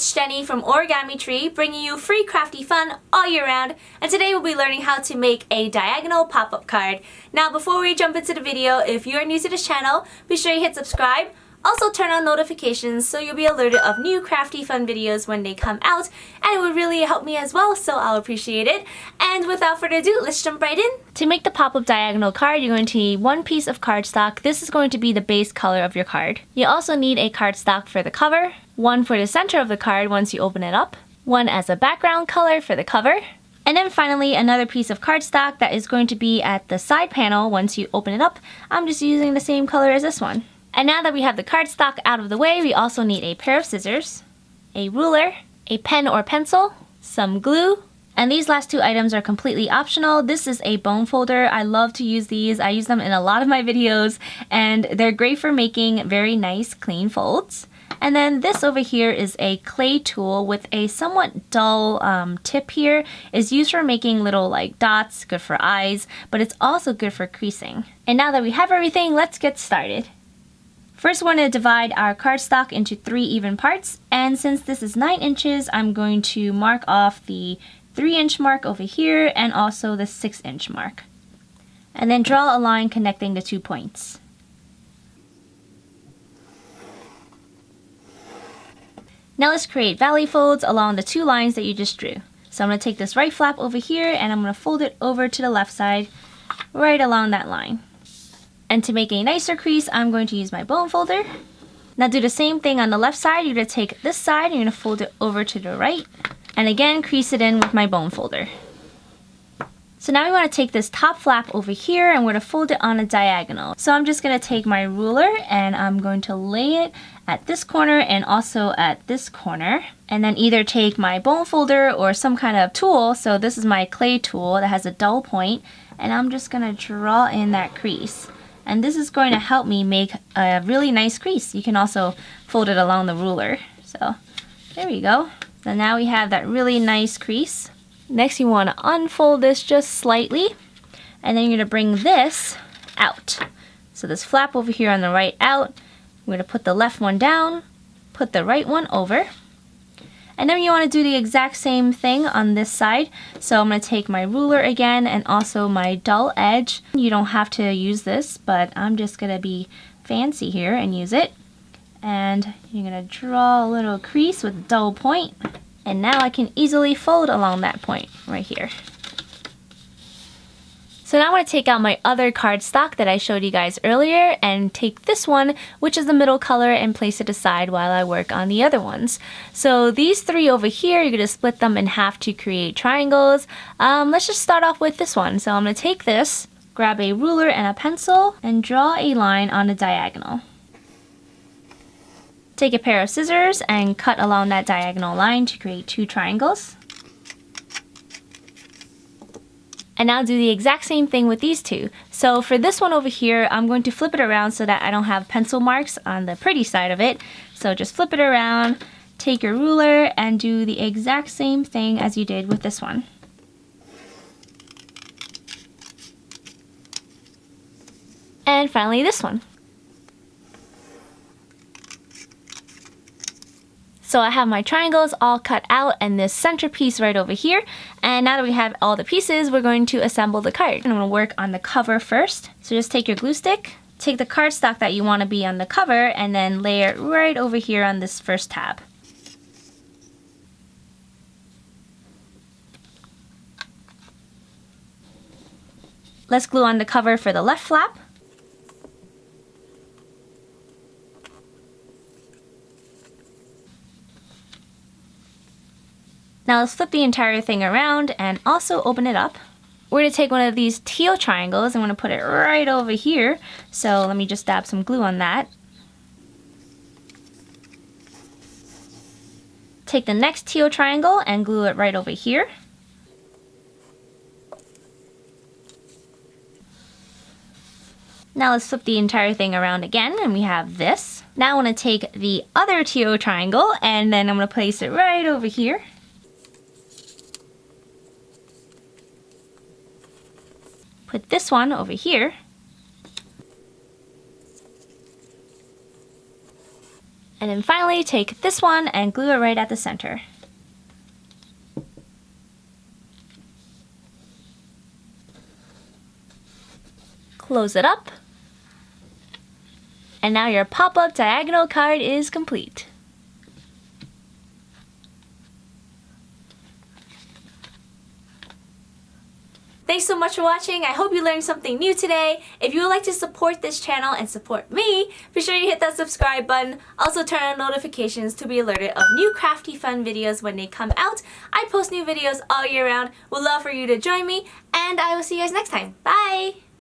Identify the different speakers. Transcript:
Speaker 1: it's Jenny from Origami Tree, bringing you free crafty fun all year round, and today we'll be learning how to make a diagonal pop-up card. Now before we jump into the video, if you are new to this channel, be sure you hit subscribe. Also turn on notifications so you'll be alerted of new crafty fun videos when they come out, and it would really help me as well, so I'll appreciate it. And without further ado, let's jump right in. To make the pop-up diagonal card, you're going to need one piece of cardstock. This is going to be the base color of your card. You also need a cardstock for the cover, one for the center of the card once you open it up, one as a background color for the cover, and then finally another piece of cardstock that is going to be at the side panel once you open it up. I'm just using the same color as this one. And now that we have the cardstock out of the way, we also need a pair of scissors, a ruler, a pen or pencil, some glue, and these last two items are completely optional. This is a bone folder. I love to use these. I use them in a lot of my videos, and they're great for making very nice clean folds. And then this over here is a clay tool with a somewhat dull tip here. It's used for making little like dots, good for eyes, but it's also good for creasing. And now that we have everything, let's get started. First, we're going to divide our cardstock into 3 even parts, and since this is 9 inches, I'm going to mark off the 3-inch mark over here and also the 6-inch mark. And then draw a line connecting the 2 points. Now let's create valley folds along the 2 lines that you just drew. So I'm going to take this right flap over here and I'm going to fold it over to the left side, right along that line. And to make a nicer crease, I'm going to use my bone folder. Now do the same thing on the left side. You're going to take this side and you're going to fold it over to the right. And again, crease it in with my bone folder. So now we want to take this top flap over here and we're going to fold it on a diagonal. So I'm just going to take my ruler and I'm going to lay it at this corner and also at this corner. And then either take my bone folder or some kind of tool. So this is my clay tool that has a dull point. And I'm just going to draw in that crease. And this is going to help me make a really nice crease. You can also fold it along the ruler. So there we go. So now we have that really nice crease. Next you want to unfold this just slightly. And then you're going to bring this out. So this flap over here on the right out. We're going to put the left one down, put the right one over. And then you want to do the exact same thing on this side. So I'm going to take my ruler again and also my dull edge. You don't have to use this, but I'm just going to be fancy here and use it. And you're going to draw a little crease with a dull point. And now I can easily fold along that point right here. So now I'm going to take out my other cardstock that I showed you guys earlier and take this one, which is the middle color, and place it aside while I work on the other ones. So these 3 over here, you're going to split them in half to create triangles. Let's just start off with this one. So I'm going to take this, grab a ruler and a pencil, and draw a line on the diagonal. Take a pair of scissors and cut along that diagonal line to create 2 triangles. And now do the exact same thing with these 2. So for this one over here, I'm going to flip it around so that I don't have pencil marks on the pretty side of it. So just flip it around, take your ruler, and do the exact same thing as you did with this one. And finally this one. So I have my triangles all cut out and this center piece right over here. And now that we have all the pieces, we're going to assemble the card. I'm going to work on the cover first. So just take your glue stick, take the cardstock that you want to be on the cover, and then lay it right over here on this first tab. Let's glue on the cover for the left flap. Now let's flip the entire thing around and also open it up. We're going to take one of these teal triangles and I'm going to put it right over here. So let me just dab some glue on that. Take the next teal triangle and glue it right over here. Now let's flip the entire thing around again and we have this. Now I want to take the other teal triangle and then I'm going to place it right over here. Put this one over here. And then finally take this one and glue it right at the center. Close it up. And now your pop-up diagonal card is complete. Thanks so much for watching. I hope you learned something new today. If you would like to support this channel and support me, be sure you hit that subscribe button. Also turn on notifications to be alerted of new crafty fun videos when they come out. I post new videos all year round. Would love for you to join me, and I will see you guys next time. Bye!